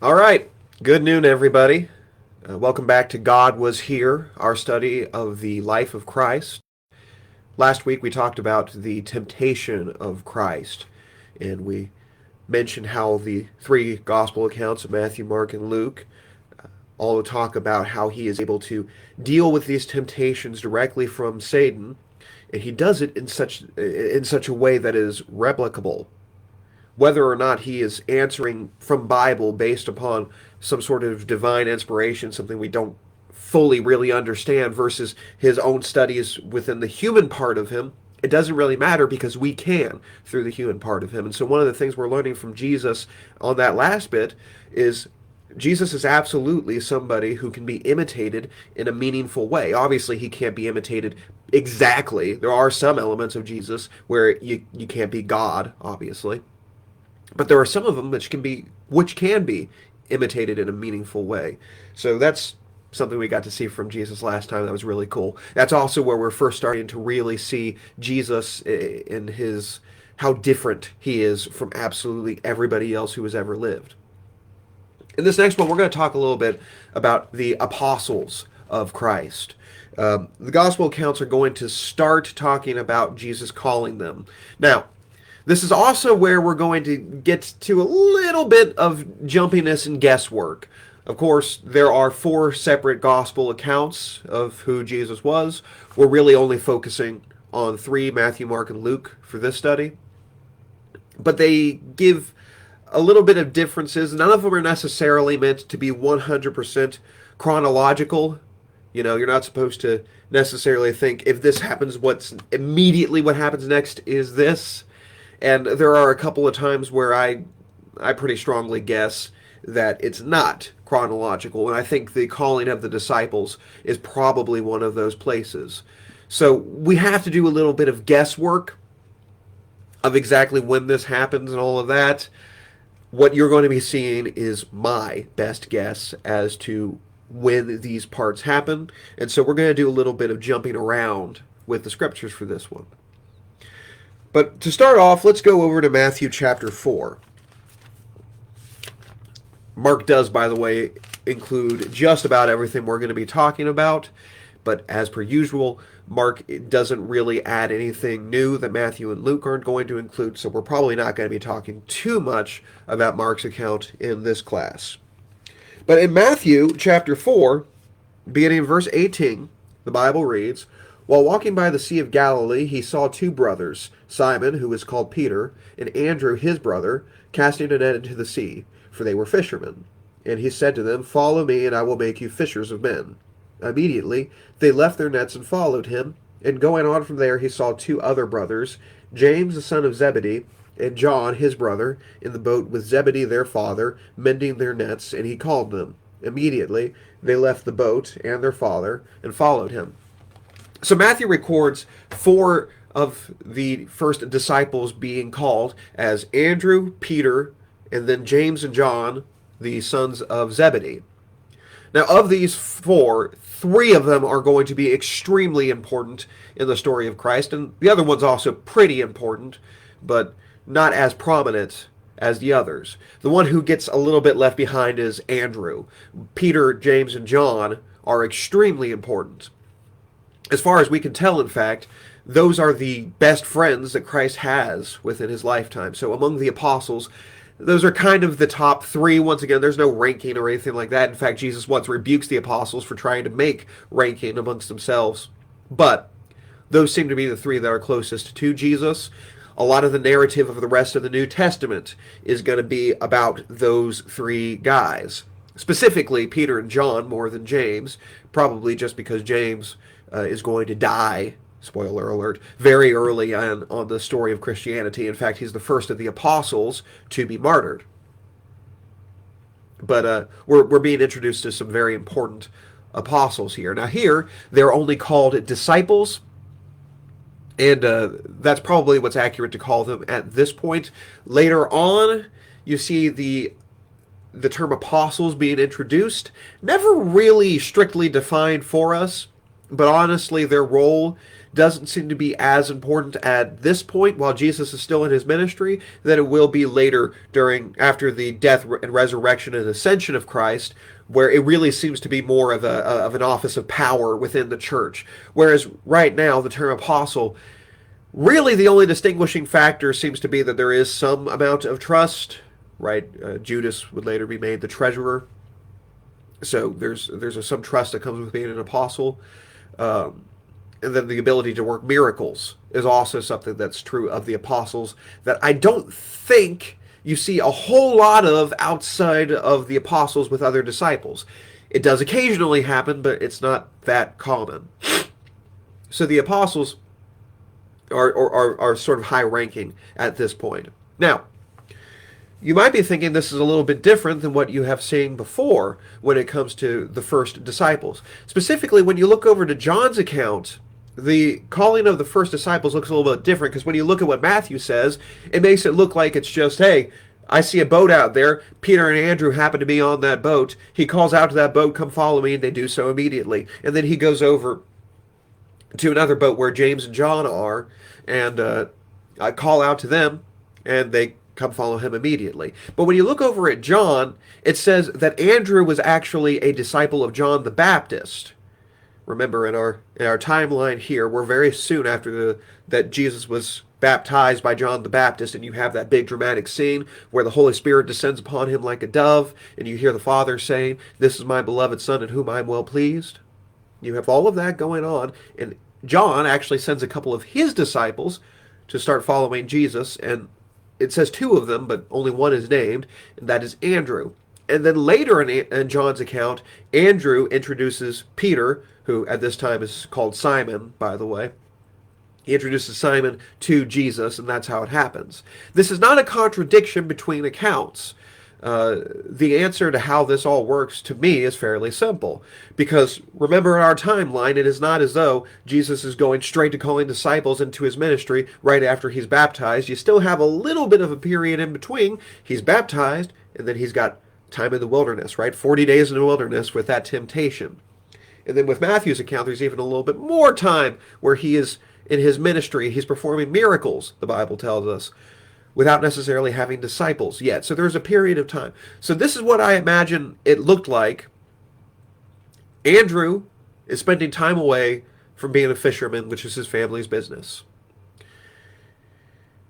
All right. Good noon, everybody. Welcome back to God Was Here, our study of the life of Christ. Last week we talked about the temptation of Christ, and we mentioned how the three gospel accounts of Matthew, Mark, and Luke all talk about how he is able to deal with these temptations directly from Satan, and he does it in such a way that is replicable, whether or not he is answering from Bible based upon some sort of divine inspiration, something we don't fully really understand, versus his own studies within the human part of him. It doesn't really matter because we can through the human part of him. And so one of the things we're learning from Jesus on that last bit is Jesus is absolutely somebody who can be imitated in a meaningful way. Obviously, he can't be imitated exactly. There are some elements of Jesus where you can't be God, obviously. But there are some of them which can be imitated in a meaningful way. So that's something we got to see from Jesus last time. That was really cool. That's also where we're first starting to really see Jesus in his how different he is from absolutely everybody else who has ever lived. In this next one, we're going to talk a little bit about the apostles of Christ. The gospel accounts are going to start talking about Jesus calling them. Now, this is also where we're going to get to a little bit of jumpiness and guesswork. Of course, there are four separate gospel accounts of who Jesus was. We're really only focusing on three, Matthew, Mark, and Luke, for this study. But they give a little bit of differences. None of them are necessarily meant to be 100% chronological. You know, you're not supposed to necessarily think if this happens, what happens next is this. And there are a couple of times where I pretty strongly guess that it's not chronological, and I think the calling of the disciples is probably one of those places. So we have to do a little bit of guesswork of exactly when this happens and all of that. What you're going to be seeing is my best guess as to when these parts happen, and so we're going to do a little bit of jumping around with the scriptures for this one. But to start off, let's go over to Matthew chapter 4. Mark does, by the way, include just about everything we're going to be talking about, but as per usual, Mark doesn't really add anything new that Matthew and Luke aren't going to include, so we're probably not going to be talking too much about Mark's account in this class. But in Matthew chapter 4, beginning in verse 18, the Bible reads, "While walking by the Sea of Galilee, he saw two brothers, Simon, who was called Peter, and Andrew his brother, casting a net into the sea, for they were fishermen. And he said to them, 'Follow me, and I will make you fishers of men.' Immediately they left their nets and followed him. And going on from there, he saw two other brothers, James the son of Zebedee, and John his brother, in the boat with Zebedee their father, mending their nets, and he called them. Immediately they left the boat and their father, and followed him." So Matthew records four of the first disciples being called as Andrew, Peter, and then James and John, the sons of Zebedee. Now, of these four, three of them are going to be extremely important in the story of Christ, and the other one's also pretty important, but not as prominent as the others. The one who gets a little bit left behind is Andrew. Peter, James, and John are extremely important. As far as we can tell, in fact, those are the best friends that Christ has within his lifetime. So among the apostles, those are kind of the top three. Once again, there's no ranking or anything like that. In fact, Jesus once rebukes the apostles for trying to make ranking amongst themselves. But those seem to be the three that are closest to Jesus. A lot of the narrative of the rest of the New Testament is going to be about those three guys. Specifically, Peter and John more than James, probably just because James is going to die, spoiler alert, very early on the story of Christianity. In fact, he's the first of the apostles to be martyred. But we're being introduced to some very important apostles here. Now here, they're only called disciples, and that's probably what's accurate to call them at this point. Later on, you see the term apostles being introduced, never really strictly defined for us, but honestly, their role doesn't seem to be as important at this point while Jesus is still in his ministry than it will be later after the death and resurrection and ascension of Christ, where it really seems to be more of an office of power within the church. Whereas right now, the term apostle, really the only distinguishing factor seems to be that there is some amount of trust, right? Judas would later be made the treasurer. So there's some trust that comes with being an apostle. And then the ability to work miracles is also something that's true of the apostles that I don't think you see a whole lot of outside of the apostles with other disciples. It does occasionally happen, but it's not that common. So the apostles are sort of high ranking at this point. Now, you might be thinking this is a little bit different than what you have seen before when it comes to the first disciples. Specifically, when you look over to John's account, the calling of the first disciples looks a little bit different, because when you look at what Matthew says, it makes it look like it's just, hey, I see a boat out there. Peter and Andrew happen to be on that boat. He calls out to that boat, come follow me, and they do so immediately. And then he goes over to another boat where James and John are, and I call out to them, and they come follow him immediately. But when you look over at John, it says that Andrew was actually a disciple of John the Baptist. Remember, in our timeline here, we're very soon after that Jesus was baptized by John the Baptist, and you have that big dramatic scene where the Holy Spirit descends upon him like a dove, and you hear the Father saying, "This is my beloved Son in whom I am well pleased." You have all of that going on, and John actually sends a couple of his disciples to start following Jesus, and it says two of them, but only one is named, and that is Andrew. And then later in John's account, Andrew introduces Peter, who at this time is called Simon, by the way. He introduces Simon to Jesus, and that's how it happens. This is not a contradiction between accounts. The answer to how this all works to me is fairly simple. Because remember, in our timeline, it is not as though Jesus is going straight to calling disciples into his ministry right after he's baptized. You still have a little bit of a period in between. He's baptized, and then he's got time in the wilderness, right? 40 days in the wilderness with that temptation. And then with Matthew's account, there's even a little bit more time where he is in his ministry. He's performing miracles, the Bible tells us, without necessarily having disciples yet. So there's a period of time. So this is what I imagine it looked like. Andrew is spending time away from being a fisherman, which is his family's business.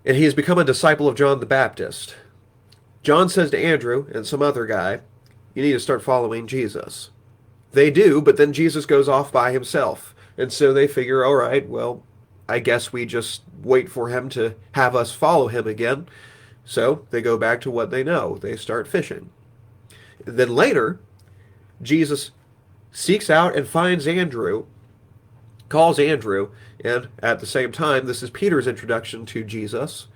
And he has become a disciple of John the Baptist. John says to Andrew and some other guy, you need to start following Jesus. They do, but then Jesus goes off by himself. And so they figure, all right, well, I guess we just wait for him to have us follow him again. So they go back to what they know. They start fishing. And then later, Jesus seeks out and finds Andrew, calls Andrew, and at the same time, this is Peter's introduction to Jesus,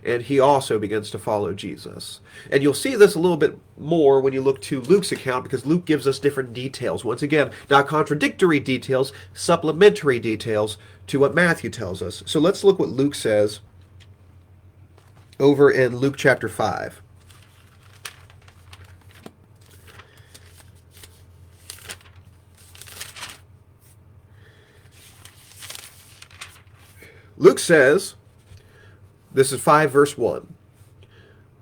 and he also begins to follow Jesus. And you'll see this a little bit more when you look to Luke's account, because Luke gives us different details. Once again, not contradictory details, supplementary details to what Matthew tells us. So let's look what Luke says over in Luke chapter 5. Luke says, this is 5 verse 1.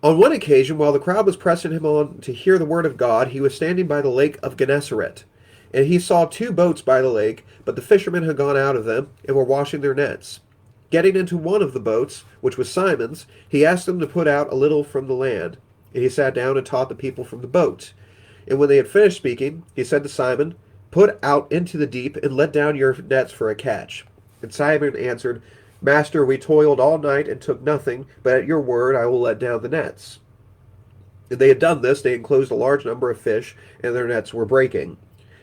On one occasion, while the crowd was pressing him on to hear the word of God, he was standing by the lake of Gennesaret. And he saw two boats by the lake, but the fishermen had gone out of them and were washing their nets. Getting into one of the boats, which was Simon's, he asked them to put out a little from the land. And he sat down and taught the people from the boat. And when they had finished speaking, he said to Simon, "Put out into the deep and let down your nets for a catch." And Simon answered, "Master, we toiled all night and took nothing, but at your word I will let down the nets." And they had done this, they enclosed a large number of fish, and their nets were breaking.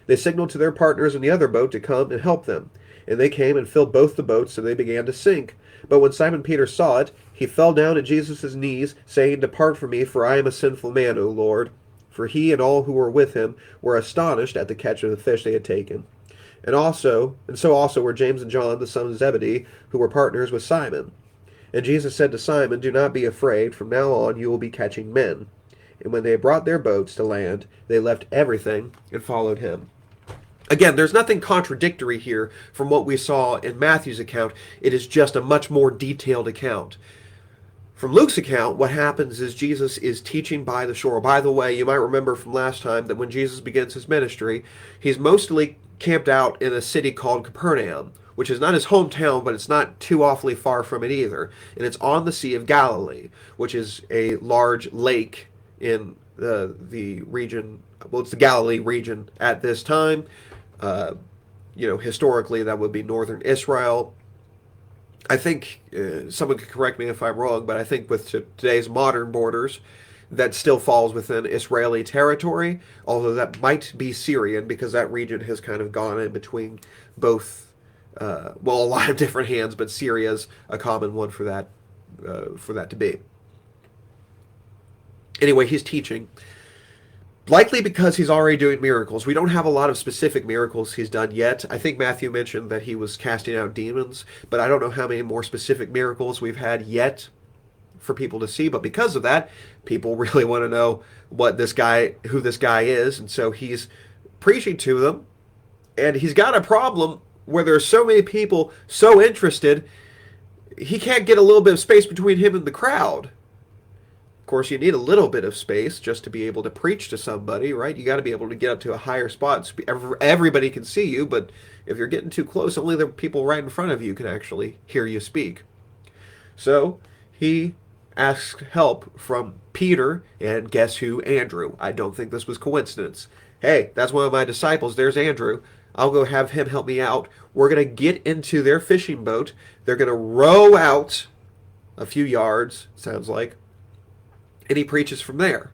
They signaled to their partners in the other boat to come and help them. And they came and filled both the boats, and they began to sink. But when Simon Peter saw it, he fell down at Jesus' knees, saying, "Depart from me, for I am a sinful man, O Lord." For he and all who were with him were astonished at the catch of the fish they had taken. And so also were James and John, the sons of Zebedee, who were partners with Simon. And Jesus said to Simon, "Do not be afraid. From now on you will be catching men." And when they had brought their boats to land, they left everything and followed him. Again, there's nothing contradictory here from what we saw in Matthew's account. It is just a much more detailed account. From Luke's account, what happens is Jesus is teaching by the shore. By the way, you might remember from last time that when Jesus begins his ministry, he's mostly camped out in a city called Capernaum, which is not his hometown, but it's not too awfully far from it either. And it's on the Sea of Galilee, which is a large lake in the region. Well, it's the Galilee region at this time. Historically, that would be northern Israel. I think someone could correct me if I'm wrong, but I think with today's modern borders, that still falls within Israeli territory, although that might be Syrian because that region has kind of gone in between both, a lot of different hands, but Syria's a common one for that to be. Anyway, he's teaching. Likely because he's already doing miracles. We don't have a lot of specific miracles he's done yet. I think Matthew mentioned that he was casting out demons, but I don't know how many more specific miracles we've had yet for people to see. But because of that, people really want to know who this guy is, and so he's preaching to them. And he's got a problem where there's so many people so interested, he can't get a little bit of space between him and the crowd. Of course, you need a little bit of space just to be able to preach to somebody, right? You got to be able to get up to a higher spot so everybody can see you, but if you're getting too close, only the people right in front of you can actually hear you speak. So he asks help from Peter, and guess who? Andrew. I don't think this was coincidence. Hey, that's one of my disciples. There's Andrew. I'll go have him help me out. We're going to get into their fishing boat. They're going to row out a few yards, sounds like, and he preaches from there.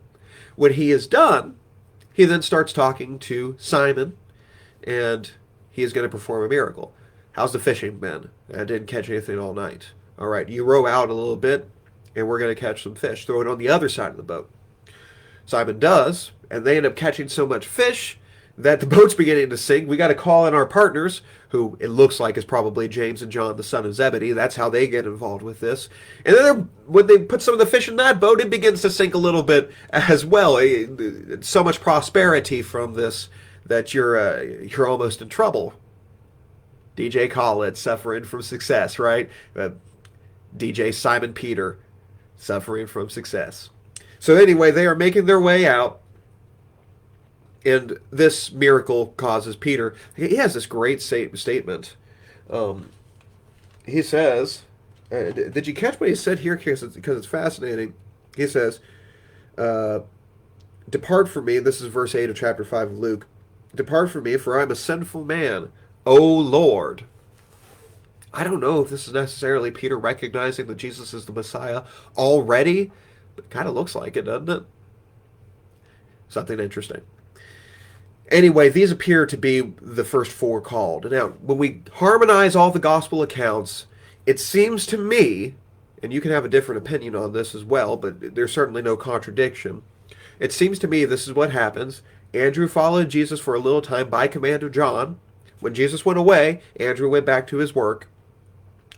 When he is done, he then starts talking to Simon, and he is going to perform a miracle. How's the fishing been? I didn't catch anything all night. All right, you row out a little bit, and we're going to catch some fish. Throw it on the other side of the boat. Simon does, and they end up catching so much fish that the boat's beginning to sink. We got to call in our partners, who it looks like is probably James and John, the son of Zebedee. That's how they get involved with this. And then when they put some of the fish in that boat, it begins to sink a little bit as well. So much prosperity from this that you're almost in trouble. DJ Khaled suffering from success, right? DJ Simon Peter suffering from success. So anyway, they are making their way out. And this miracle causes Peter. He has this great statement. He says, did you catch what he said here? Because it's fascinating. He says, depart from me. This is verse 8 of chapter 5 of Luke. Depart from me, for I am a sinful man, O Lord. I don't know if this is necessarily Peter recognizing that Jesus is the Messiah already, but it kind of looks like it, doesn't it? Something interesting. Anyway, these appear to be the first four called. Now, when we harmonize all the gospel accounts, it seems to me, and you can have a different opinion on this as well, but there's certainly no contradiction. It seems to me this is what happens. Andrew followed Jesus for a little time by command of John. When Jesus went away, Andrew went back to his work.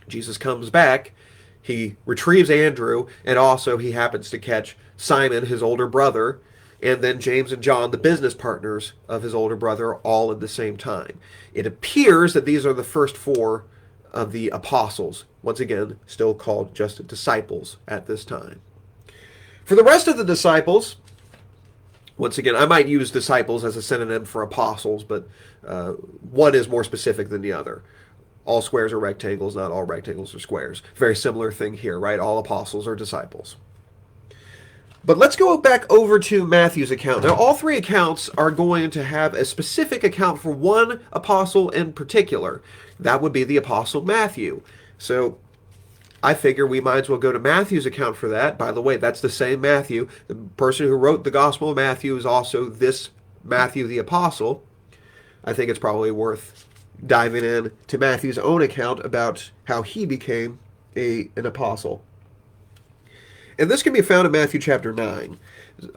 Jesus comes back. He retrieves Andrew, and also he happens to catch Simon, his older brother, and then James and John, the business partners of his older brother, all at the same time. It appears that these are the first four of the apostles, once again, still called just disciples at this time. For the rest of the disciples, once again, I might use disciples as a synonym for apostles, but one is more specific than the other. All squares are rectangles, not all rectangles are squares. Very similar thing here, right? All apostles are disciples. But let's go back over to Matthew's account. Now, all three accounts are going to have a specific account for one apostle in particular. That would be the apostle Matthew. So I figure we might as well go to Matthew's account for that. By the way, that's the same Matthew. The person who wrote the Gospel of Matthew is also this Matthew the apostle. I think it's probably worth diving in to Matthew's own account about how he became an apostle. And this can be found in Matthew chapter 9.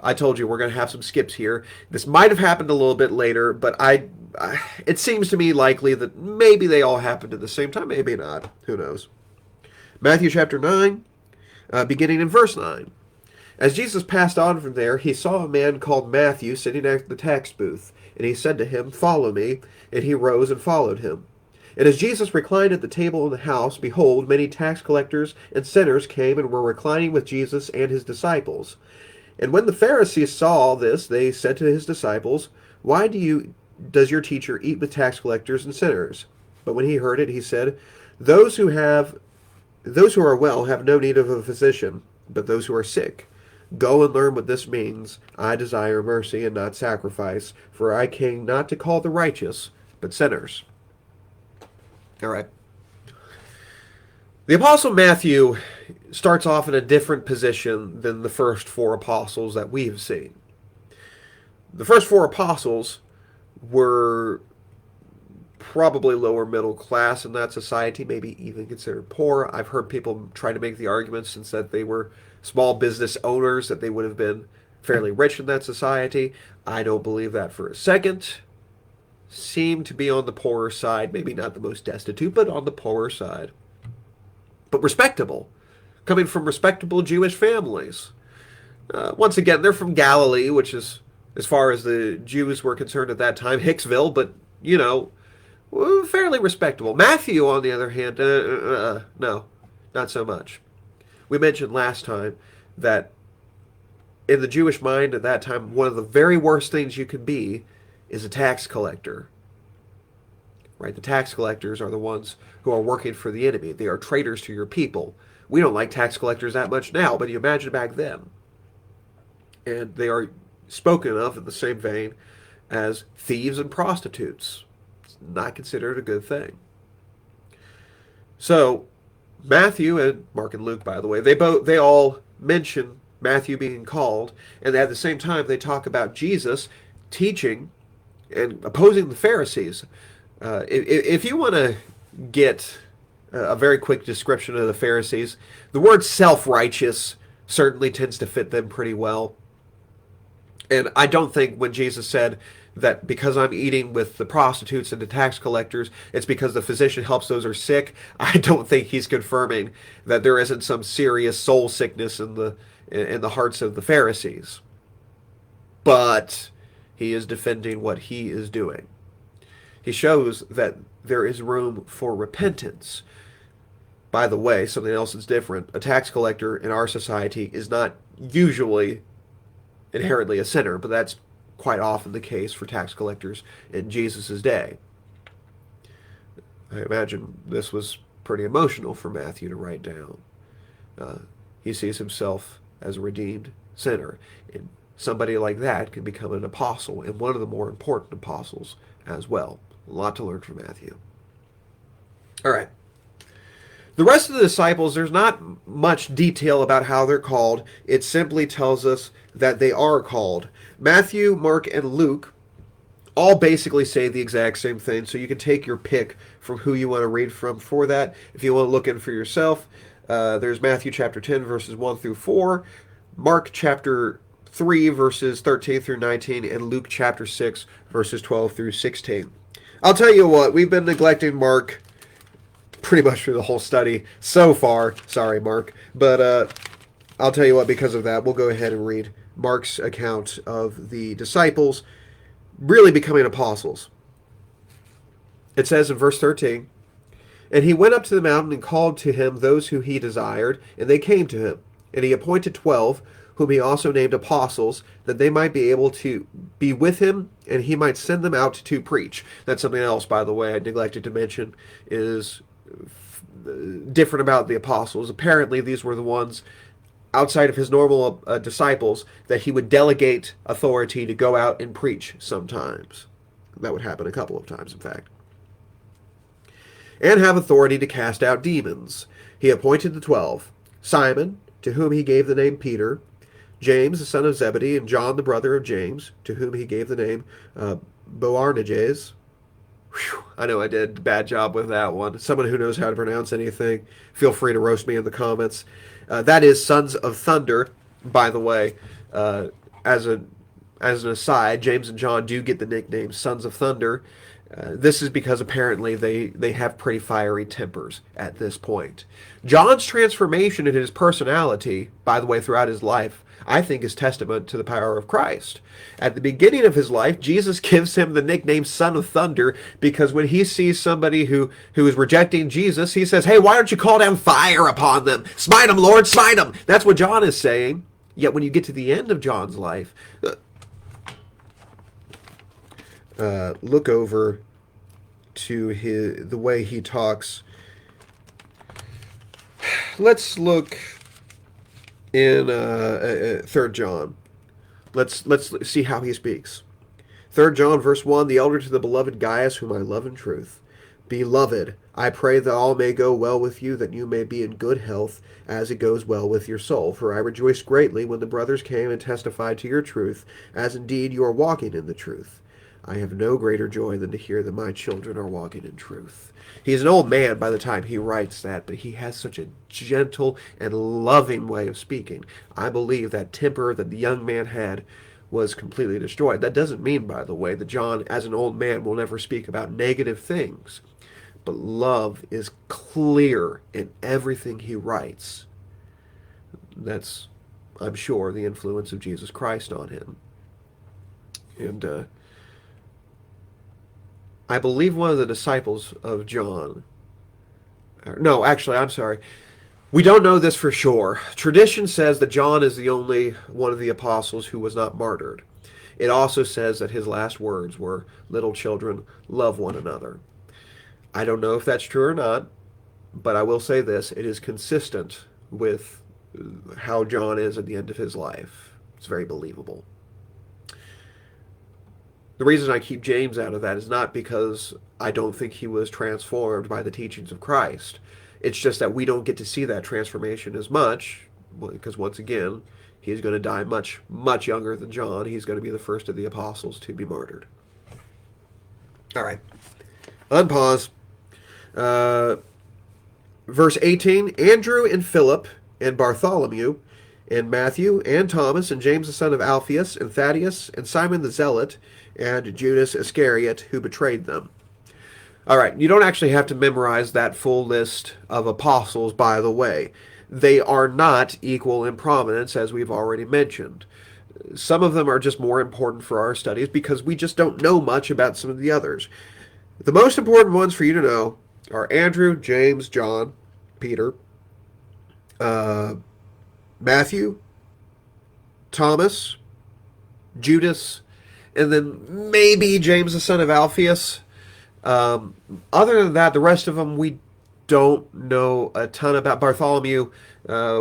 I told you we're going to have some skips here. This might have happened a little bit later, but it seems to me likely that maybe they all happened at the same time, maybe not. Who knows? Matthew chapter 9, beginning in verse 9. As Jesus passed on from there, he saw a man called Matthew sitting at the tax booth, and he said to him, "Follow me." And he rose and followed him. And as Jesus reclined at the table in the house, behold, many tax collectors and sinners came and were reclining with Jesus and his disciples. And when the Pharisees saw this, they said to his disciples, "Why does your teacher eat with tax collectors and sinners?" But when he heard it, he said, Those who are well have no need of a physician, but those who are sick. Go and learn what this means. I desire mercy and not sacrifice, for I came not to call the righteous, but sinners. All right. The Apostle Matthew starts off in a different position than the first four apostles that we've seen. The first four apostles were probably lower middle class in that society, maybe even considered poor. I've heard people try to make the argument, since that they were small business owners, that they would have been fairly rich in that society. I don't believe that for a second. Seem to be on the poorer side, maybe not the most destitute, but on the poorer side. But respectable, coming from respectable Jewish families. Once again, they're from Galilee, which is, as far as the Jews were concerned at that time, Hicksville, but, fairly respectable. Matthew, on the other hand, no, not so much. We mentioned last time that in the Jewish mind at that time, one of the very worst things you could be is a tax collector. Right? The tax collectors are the ones who are working for the enemy. They are traitors to your people. We don't like tax collectors that much now, but you imagine back then. And they are spoken of in the same vein as thieves and prostitutes. It's not considered a good thing. So, Matthew and Mark and Luke, by the way, they all mention Matthew being called, and at the same time they talk about Jesus teaching and opposing the Pharisees. If you want to get a very quick description of the Pharisees, the word self-righteous certainly tends to fit them pretty well. And I don't think when Jesus said that because I'm eating with the prostitutes and the tax collectors, it's because the physician helps those who are sick, I don't think he's confirming that there isn't some serious soul sickness in the hearts of the Pharisees. But he is defending what he is doing. He shows that there is room for repentance. By the way, something else that's different. A tax collector in our society is not usually inherently a sinner, but that's quite often the case for tax collectors in Jesus' day. I imagine this was pretty emotional for Matthew to write down. He sees himself as a redeemed sinner, and somebody like that can become an apostle, and one of the more important apostles as well. A lot to learn from Matthew. All right. The rest of the disciples, there's not much detail about how they're called. It simply tells us that they are called. Matthew, Mark, and Luke all basically say the exact same thing, so you can take your pick from who you want to read from for that. If you want to look in for yourself, there's Matthew chapter 10, verses 1 through 4, Mark chapter 3, verses 13 through 19, and Luke chapter 6, verses 12 through 16. I'll tell you what, we've been neglecting Mark pretty much through the whole study so far. Sorry, Mark. But I'll tell you what, because of that, we'll go ahead and read Mark's account of the disciples really becoming apostles. It says in verse 13, And he went up to the mountain and called to him those who he desired, and they came to him. And he appointed 12, whom he also named apostles, that they might be able to be with him, and he might send them out to preach. That's something else, by the way, I neglected to mention, is different about the apostles. Apparently, these were the ones outside of his normal disciples that he would delegate authority to go out and preach sometimes. That would happen a couple of times, in fact. And have authority to cast out demons. He appointed the 12, Simon, to whom he gave the name Peter, James, the son of Zebedee, and John, the brother of James, to whom he gave the name Boanerges. Whew, I know I did a bad job with that one. Someone who knows how to pronounce anything, feel free to roast me in the comments. That is Sons of Thunder, by the way. As an aside, James and John do get the nickname Sons of Thunder. This is because apparently they have pretty fiery tempers at this point. John's transformation in his personality, by the way, throughout his life, I think is testament to the power of Christ. At the beginning of his life, Jesus gives him the nickname Son of Thunder because when he sees somebody who is rejecting Jesus, he says, hey, why don't you call down fire upon them? Smite them, Lord, smite them. That's what John is saying. Yet when you get to the end of John's life, look over to the way he talks. Let's look in 3 John. Let's see how he speaks. 3 John verse 1, the elder to the beloved Gaius, whom I love in truth. Beloved, I pray that all may go well with you, that you may be in good health, as it goes well with your soul. For I rejoiced greatly when the brothers came and testified to your truth, as indeed you are walking in the truth. I have no greater joy than to hear that my children are walking in truth. He's an old man by the time he writes that, but he has such a gentle and loving way of speaking. I believe that temper that the young man had was completely destroyed. That doesn't mean, by the way, that John, as an old man, will never speak about negative things. But love is clear in everything he writes. That's, I'm sure, the influence of Jesus Christ on him. And I believe one of the disciples of John, no, actually, I'm sorry. We don't know this for sure. Tradition says that John is the only one of the apostles who was not martyred. It also says that his last words were, little children, love one another. I don't know if that's true or not, but I will say this, it is consistent with how John is at the end of his life. It's very believable. The reason I keep James out of that is not because I don't think he was transformed by the teachings of Christ. It's just that we don't get to see that transformation as much, because once again, he's going to die much, much younger than John. He's going to be the first of the apostles to be martyred. All right. Unpause. Verse 18, Andrew and Philip and Bartholomew and Matthew and Thomas and James the son of Alphaeus and Thaddeus and Simon the Zealot and Judas Iscariot who betrayed them. All right, you don't actually have to memorize that full list of apostles, by the way. They are not equal in prominence, as we've already mentioned. Some of them are just more important for our studies because we just don't know much about some of the others. The most important ones for you to know are Andrew, James, John, Peter, Matthew, Thomas, Judas, and then maybe James the son of Alphaeus. Other than that, the rest of them we don't know a ton about. Bartholomew,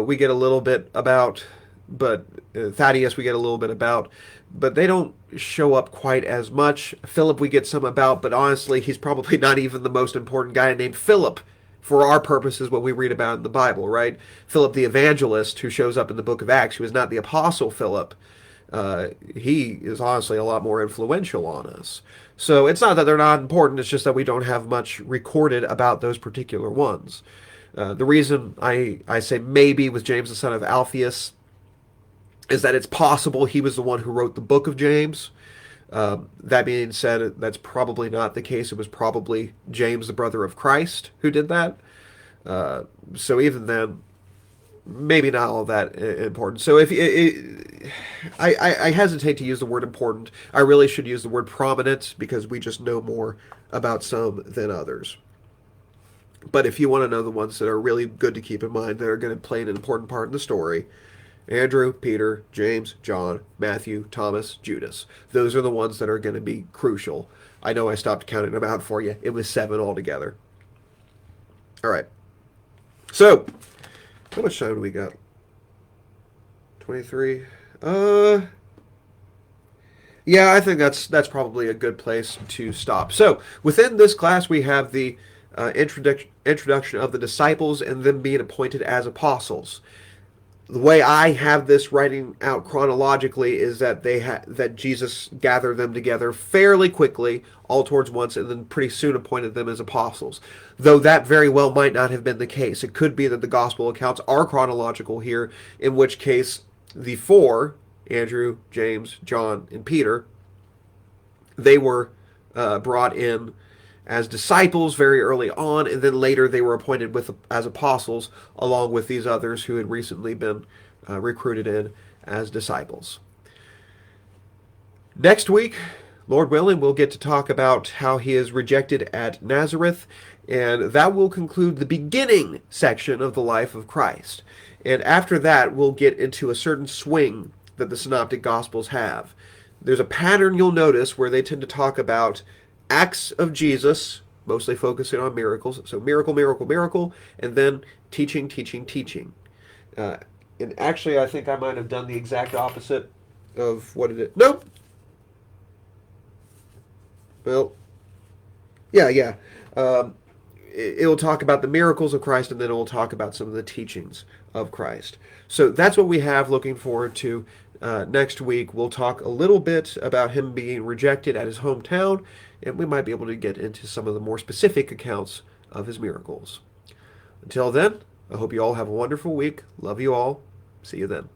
we get a little bit about, but Thaddeus we get a little bit about, but they don't show up quite as much. Philip we get some about, but honestly, he's probably not even the most important guy named Philip for our purposes, what we read about in the Bible, right? Philip the evangelist, who shows up in the book of Acts, who is not the apostle Philip, he is honestly a lot more influential on us. So it's not that they're not important, it's just that we don't have much recorded about those particular ones. The reason I say maybe with James the son of Alphaeus is that it's possible he was the one who wrote the book of James. That being said, that's probably not the case. It was probably James, the brother of Christ, who did that. So even then, maybe not all that important. So if I hesitate to use the word important. I really should use the word prominent because we just know more about some than others. But if you want to know the ones that are really good to keep in mind, that are going to play an important part in the story, Andrew, Peter, James, John, Matthew, Thomas, Judas. Those are the ones that are going to be crucial. I know I stopped counting them out for you. It was 7 altogether. All right. So, how much time do we got? 23. Yeah, I think that's probably a good place to stop. So, within this class, we have the introduction of the disciples and them being appointed as apostles. The way I have this writing out chronologically is that that Jesus gathered them together fairly quickly, all towards once, and then pretty soon appointed them as apostles. Though that very well might not have been the case. It could be that the gospel accounts are chronological here, in which case the 4, Andrew, James, John, and Peter, they were brought in as disciples very early on, and then later they were appointed as apostles, along with these others who had recently been recruited in as disciples. Next week, Lord willing, we'll get to talk about how he is rejected at Nazareth, and that will conclude the beginning section of the life of Christ. And after that, we'll get into a certain swing that the Synoptic Gospels have. There's a pattern you'll notice where they tend to talk about acts of Jesus, mostly focusing on miracles. So miracle, miracle, miracle, and then teaching, teaching, teaching. And actually, I think I might have done the exact opposite of what it is. Nope. Well, yeah. It will talk about the miracles of Christ, and then it will talk about some of the teachings of Christ. So that's what we have looking forward to. Next week, we'll talk a little bit about him being rejected at his hometown, and we might be able to get into some of the more specific accounts of his miracles. Until then, I hope you all have a wonderful week. Love you all. See you then.